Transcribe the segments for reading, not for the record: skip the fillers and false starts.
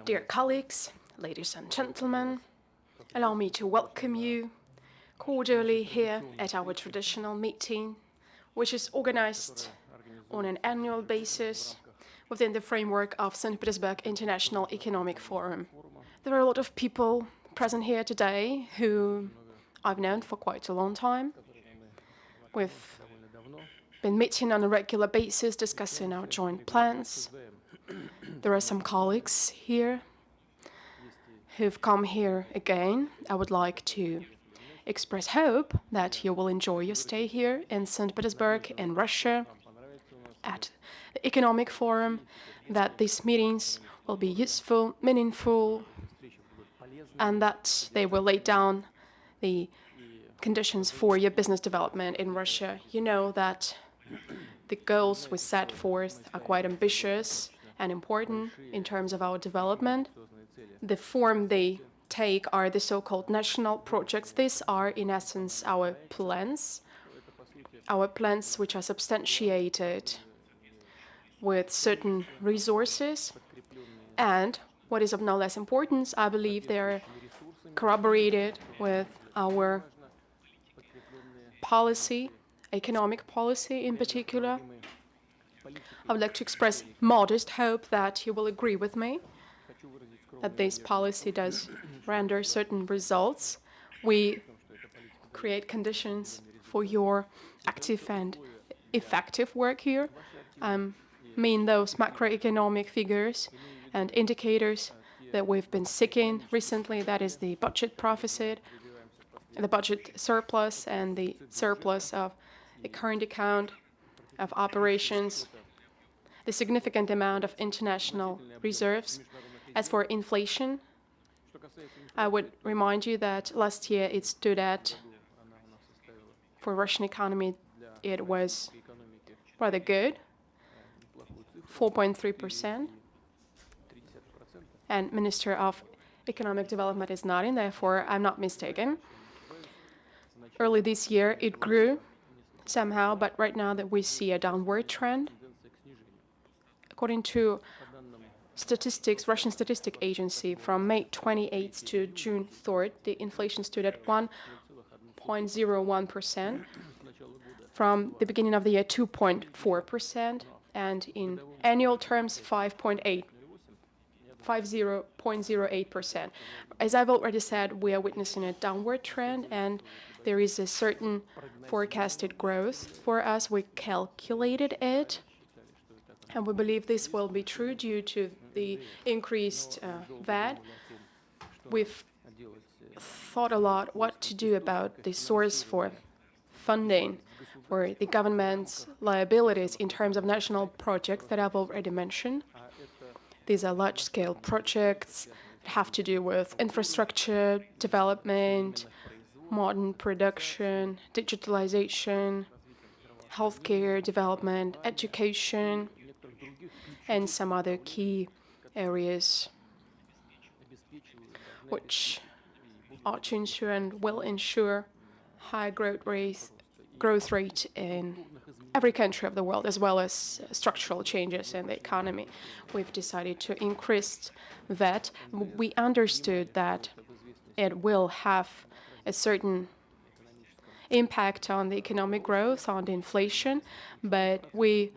Dear colleagues, ladies and gentlemen, allow me to welcome you cordially here at our traditional meeting, which is organized on an annual basis within the framework of St. Petersburg International Economic Forum. There are a lot of people present here today who I've known for quite a long time. We've been meeting on a regular basis, discussing our joint plans. There are some colleagues here who've come here again. I would like to express hope that you will enjoy your stay here in St. Petersburg, in Russia, at the Economic Forum, that these meetings will be useful, meaningful, and that they will lay down the conditions for your business development in Russia. You know that the goals we set forth are quite ambitious and important in terms of our development. The form they take are the so-called national projects. These are, in essence, our plans which are substantiated with certain resources. And what is of no less importance, I believe they're corroborated with our policy, economic policy in particular. I would like to express modest hope that you will agree with me that this policy does render certain results. We create conditions for your active and effective work here. I mean those macroeconomic figures and indicators that we've been seeking recently, that is the budget deficit, the budget surplus, and the surplus of the current account of operations, the significant amount of international reserves. As for inflation, I would remind you that last year it stood at, for Russian economy, it was rather good, 4.3%. And Minister of Economic Development is nodding, therefore I'm not mistaken. Early this year it grew somehow, but right now that we see a downward trend. According to statistics, Russian Statistic Agency, from May 28th to June 3rd, the inflation stood at 1.01%. From the beginning of the year, 2.4%, and in annual terms, 50.08%. As I've already said, we are witnessing a downward trend, and there is a certain forecasted growth for us. We calculated it, and we believe this will be true due to the increased VAT. We've thought a lot what to do about the source for funding for the government's liabilities in terms of national projects that I've already mentioned. These are large-scale projects that have to do with infrastructure development, modern production, digitalization, healthcare development, education, and some other key areas which ought to ensure and will ensure high growth rate in every country of the world, as well as structural changes in the economy. We've decided to increase that. We understood that it will have a certain impact on the economic growth, on the inflation, but we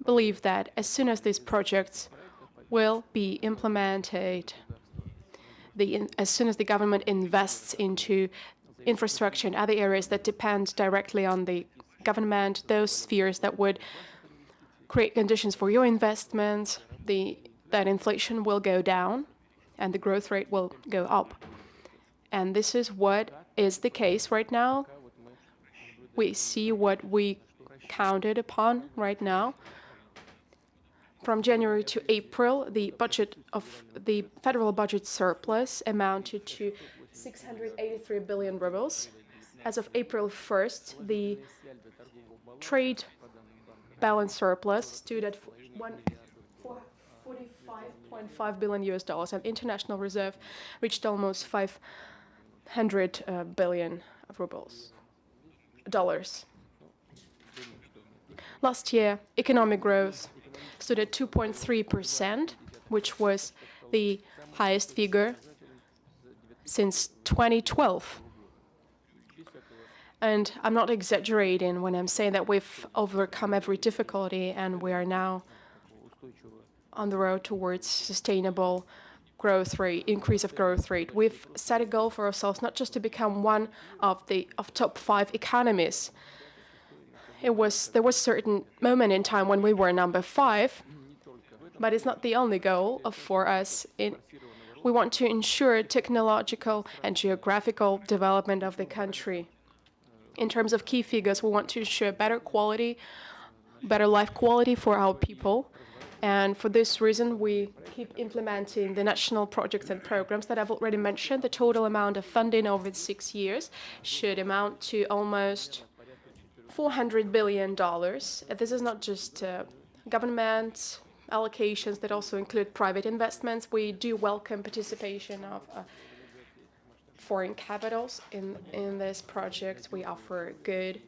believe that as soon as these projects will be implemented, as soon as the government invests into infrastructure and other areas that depend directly on the government, those spheres that would create conditions for your investments, that inflation will go down and the growth rate will go up. And this is what is the case right now. We see what we counted upon right now. From January to April, the federal budget surplus amounted to 683 billion rubles. As of April 1st, the trade balance surplus stood at $45.5 billion, and international reserve reached almost 500 billion dollars. Last year, economic growth stood at 2.3%, which was the highest figure since 2012. And I'm not exaggerating when I'm saying that we've overcome every difficulty and we are now on the road towards sustainable growth rate, increase of growth rate. We've set a goal for ourselves not just to become one of top 5 economies. There was a certain moment in time when we were number 5, but it's not the only goal for us. We want to ensure technological and geographical development of the country. In terms of key figures, we want to ensure better quality, better life quality for our people. And for this reason, we keep implementing the national projects and programs that I've already mentioned. The total amount of funding over the 6 years should amount to almost $400 billion. This is not just government allocations that also include private investments. We do welcome participation of foreign capitals in this project. We offer good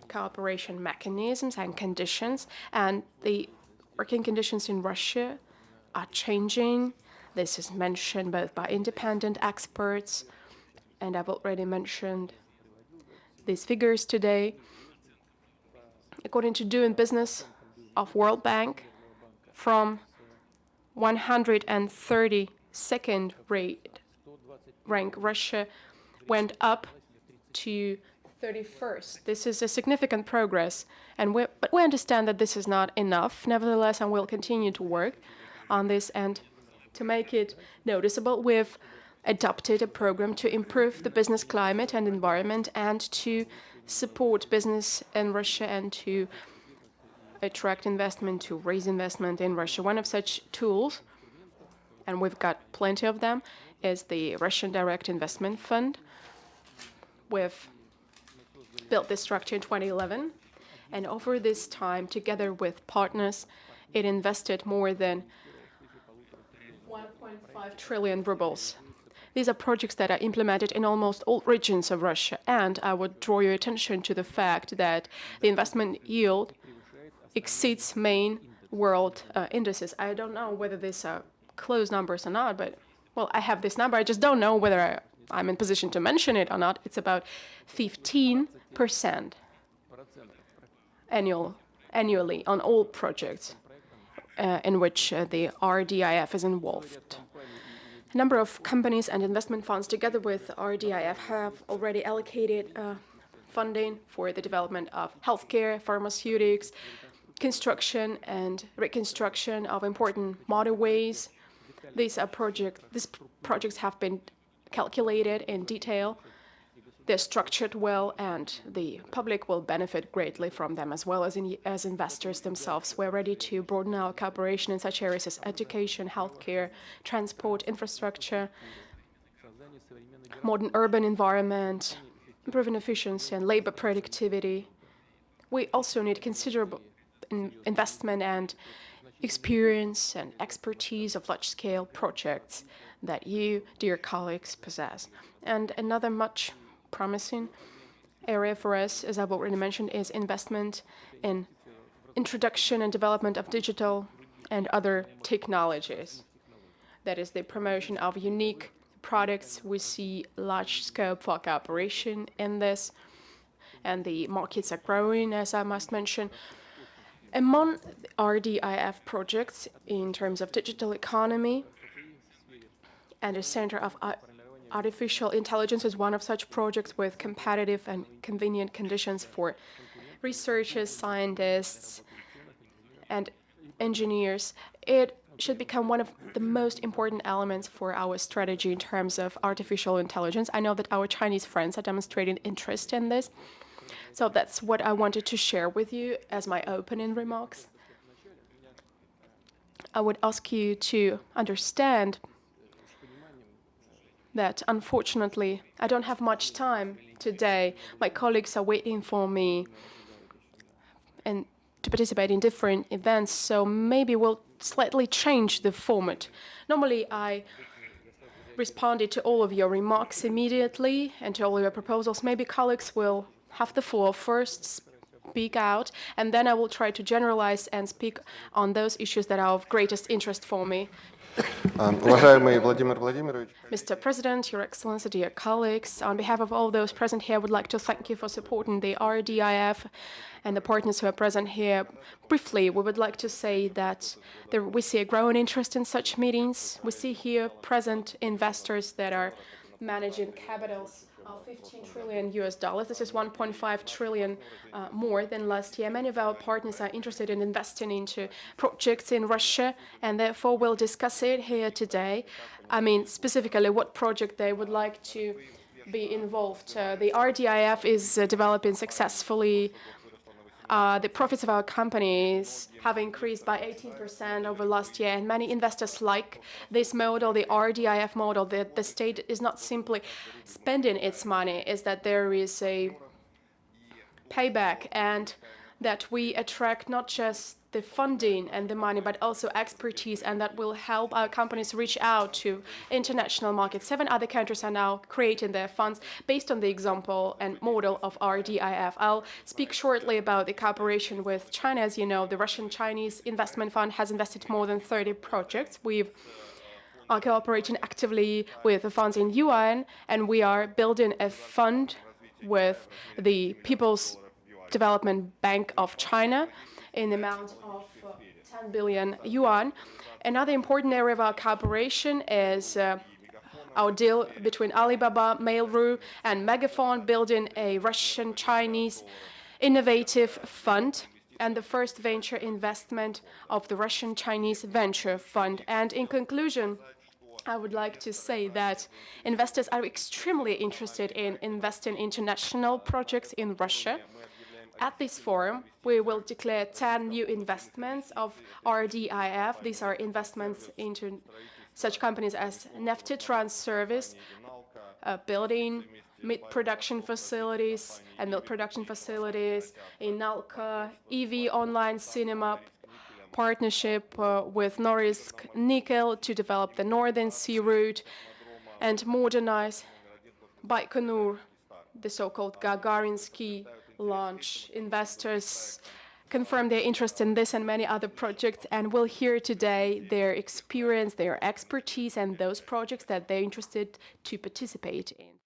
cooperation mechanisms and conditions, and the working conditions in Russia are changing. This is mentioned both by independent experts, and I've already mentioned these figures today. According to Doing Business of World Bank, from 132nd rank, Russia went up to 31st. This is a significant progress, but we understand that this is not enough. Nevertheless, and we'll continue to work on this, and to make it noticeable, we've adopted a program to improve the business climate and environment and to support business in Russia and to attract investment, to raise investment in Russia. One of such tools, and we've got plenty of them, is the Russian Direct Investment Fund. We've built this structure in 2011, and over this time, together with partners, it invested more than 1.5 trillion rubles. These are projects that are implemented in almost all regions of Russia, and I would draw your attention to the fact that the investment yield exceeds main world indices. I don't know whether these are close numbers or not, but, well, I have this number. I just don't know whether I'm in position to mention it or not. It's about 15% annually on all projects in which the RDIF is involved. A number of companies and investment funds, together with RDIF, have already allocated funding for the development of healthcare, pharmaceutics, construction and reconstruction of important motorways. These projects have been calculated in detail. They're structured well, and the public will benefit greatly from them, as well as investors themselves. We're ready to broaden our cooperation in such areas as education, healthcare, transport, infrastructure, modern urban environment, improving efficiency and labor productivity. We also need considerable investment and experience and expertise of large-scale projects that you, dear colleagues, possess. And another much promising area for us, as I've already mentioned, is investment in introduction and development of digital and other technologies. That is the promotion of unique products. We see large scope for cooperation in this, and the markets are growing, as I must mention. Among RDIF projects in terms of digital economy, and a center of artificial intelligence is one of such projects with competitive and convenient conditions for researchers, scientists, and engineers. It should become one of the most important elements for our strategy in terms of artificial intelligence. I know that our Chinese friends are demonstrating interest in this. So that's what I wanted to share with you as my opening remarks. I would ask you to understand that, unfortunately, I don't have much time today. My colleagues are waiting for me and to participate in different events, so maybe we'll slightly change the format. Normally, I responded to all of your remarks immediately and to all of your proposals. Maybe colleagues will have the floor first, speak out, and then I will try to generalize and speak on those issues that are of greatest interest for me. Уважаемый Владимир Владимирович, Mr. President, Your Excellency, dear colleagues, on behalf of all those present here, I would like to thank you for supporting the RDIF and the partners who are present here. Briefly, we would like to say that we see a growing interest in such meetings. We see here present investors that are managing capitals of $15 trillion. This is 1.5 trillion more than last year. Many of our partners are interested in investing into projects in Russia, and therefore we'll discuss it here today. I mean, specifically what project they would like to be involved. The RDIF is developing successfully. The profits of our companies have increased by 18% over last year, and many investors like this model, the RDIF model, that the state is not simply spending its money, is that there is a payback and that we attract not just the funding and the money, but also expertise, and that will help our companies reach out to international markets. 7 other countries are now creating their funds based on the example and model of RDIF. I'll speak shortly about the cooperation with China. As you know, the Russian-Chinese Investment Fund has invested more than 30 projects. We've are cooperating actively with the funds in yuan, and we are building a fund with the People's Development Bank of China in the amount of 10 billion yuan. Another important area of our cooperation is our deal between Alibaba, Mail.ru, and Megaphone, building a Russian-Chinese innovative fund and the first venture investment of the Russian-Chinese Venture Fund. And in conclusion, I would like to say that investors are extremely interested in investing in international projects in Russia. At this forum, we will declare 10 new investments of RDIF. These are investments into such companies as Neftetrans Service, building meat production facilities and milk production facilities in Nalka, EV online cinema partnership with Norilsk Nickel to develop the Northern Sea route and modernize Baikonur, the so-called Gagarinsky launch. Investors confirm their interest in this and many other projects, and we'll hear today their experience, their expertise, and those projects that they're interested to participate in.